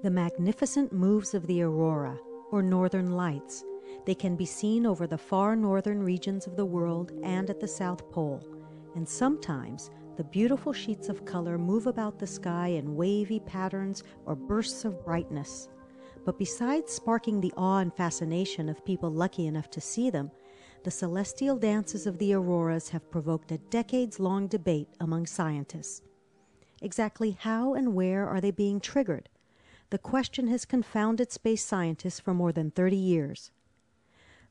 The magnificent moves of the aurora, or northern lights. They can be seen over the far northern regions of the world and at the South Pole. And sometimes the beautiful sheets of color move about the sky in wavy patterns or bursts of brightness. But besides sparking the awe and fascination of people lucky enough to see them, the celestial dances of the auroras have provoked a decades-long debate among scientists. Exactly how and where are they being triggered? The question has confounded space scientists for more than 30 years.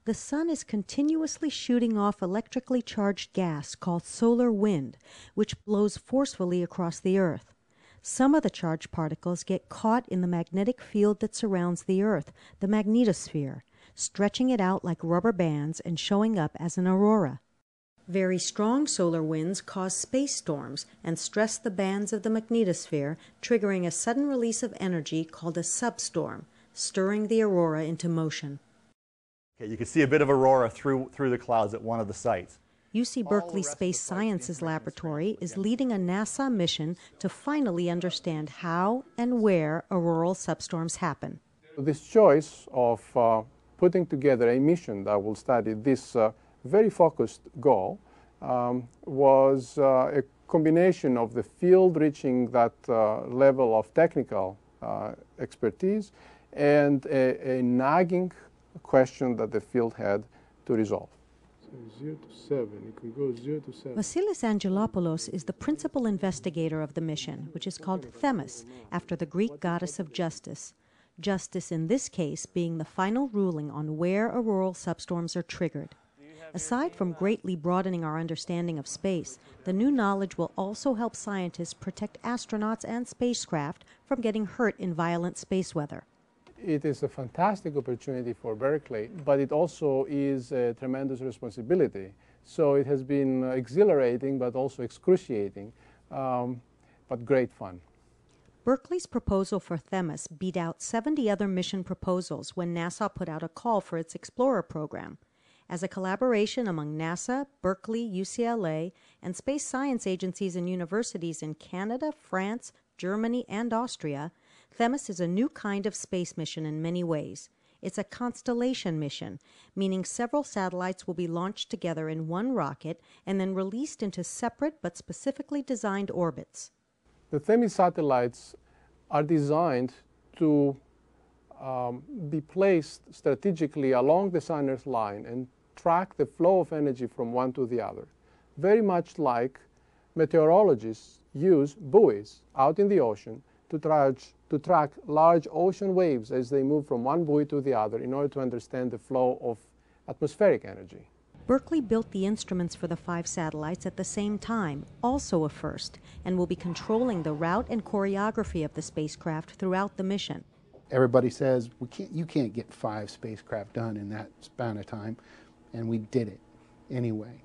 The sun is continuously shooting off electrically charged gas called solar wind, which blows forcefully across the Earth. Some of the charged particles get caught in the magnetic field that surrounds the Earth, the magnetosphere, stretching it out like rubber bands and showing up as an aurora. Very strong solar winds cause space storms and stress the bands of the magnetosphere, triggering a sudden release of energy called a substorm, stirring the aurora into motion. Okay, you can see a bit of aurora through the clouds at one of the sites. UC Berkeley Space Sciences Laboratory is leading a NASA mission to finally understand how and where auroral substorms happen. This choice of putting together a mission that will study this very focused goal was a combination of the field reaching that level of technical expertise and a nagging question that the field had to resolve. So 0 to 7, it can go 0 to 7. Vasilis Angelopoulos is the principal investigator of the mission, which is called THEMIS, after the Greek goddess of justice. Justice in this case being the final ruling on where auroral substorms are triggered. Aside from greatly broadening our understanding of space, the new knowledge will also help scientists protect astronauts and spacecraft from getting hurt in violent space weather. It is a fantastic opportunity for Berkeley, but it also is a tremendous responsibility. So it has been exhilarating, but also excruciating, but great fun. Berkeley's proposal for THEMIS beat out 70 other mission proposals when NASA put out a call for its Explorer program. As a collaboration among NASA, Berkeley, UCLA, and space science agencies and universities in Canada, France, Germany, and Austria, THEMIS is a new kind of space mission in many ways. It's a constellation mission, meaning several satellites will be launched together in one rocket and then released into separate but specifically designed orbits. The THEMIS satellites are designed to be placed strategically along the Sun-Earth line and track the flow of energy from one to the other, very much like meteorologists use buoys out in the ocean to track large ocean waves as they move from one buoy to the other in order to understand the flow of atmospheric energy. Berkeley built the instruments for the 5 satellites at the same time, also a first, and will be controlling the route and choreography of the spacecraft throughout the mission. Everybody says, you can't get 5 spacecraft done in that span of time, and we did it anyway.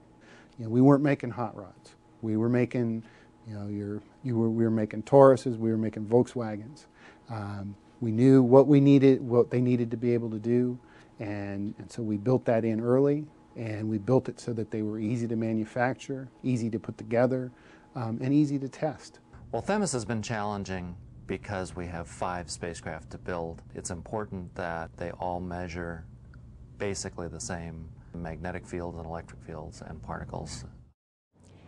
You know, we weren't making hot rods. We were making, we were making Tauruses, we were making Volkswagens. We knew what they needed to be able to do, and so we built that in early. And we built it so that they were easy to manufacture, easy to put together, and easy to test. Well, THEMIS has been challenging because we have 5 spacecraft to build. It's important that they all measure basically the same magnetic fields and electric fields and particles.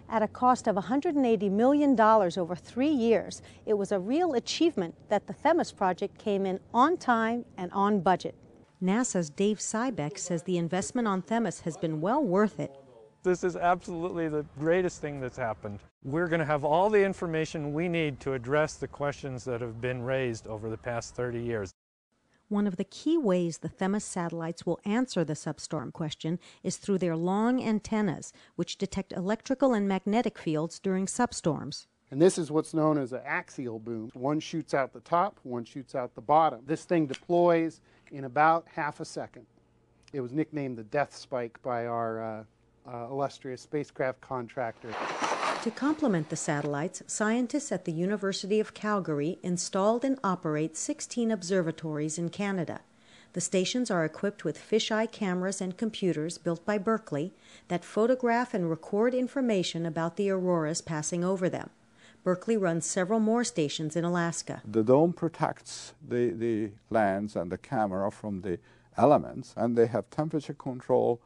At a cost of $180 million over 3 years, it was a real achievement that the THEMIS project came in on time and on budget. NASA's Dave Sybeck says the investment on THEMIS has been well worth it. This is absolutely the greatest thing that's happened. We're going to have all the information we need to address the questions that have been raised over the past 30 years. One of the key ways the THEMIS satellites will answer the substorm question is through their long antennas, which detect electrical and magnetic fields during substorms. And this is what's known as an axial boom. One shoots out the top, one shoots out the bottom. This thing deploys in about half a second. It was nicknamed the death spike by our illustrious spacecraft contractor. To complement the satellites, scientists at the University of Calgary installed and operate 16 observatories in Canada. The stations are equipped with fisheye cameras and computers built by Berkeley that photograph and record information about the auroras passing over them. Berkeley runs several more stations in Alaska. The dome protects the lens and the camera from the elements, and they have temperature control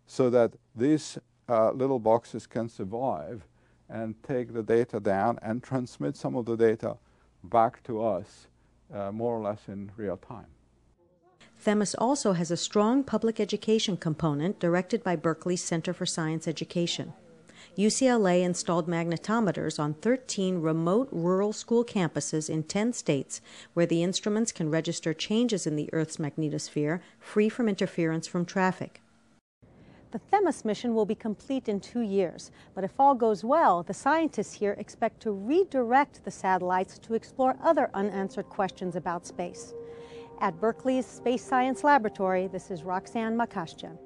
so that these little boxes can survive and take the data down and transmit some of the data back to us more or less in real time. THEMIS also has a strong public education component directed by Berkeley's Center for Science Education. UCLA installed magnetometers on 13 remote rural school campuses in 10 states where the instruments can register changes in the Earth's magnetosphere free from interference from traffic. The THEMIS mission will be complete in 2 years, but if all goes well, the scientists here expect to redirect the satellites to explore other unanswered questions about space. At Berkeley's Space Science Laboratory, this is Roxanne Makashcha.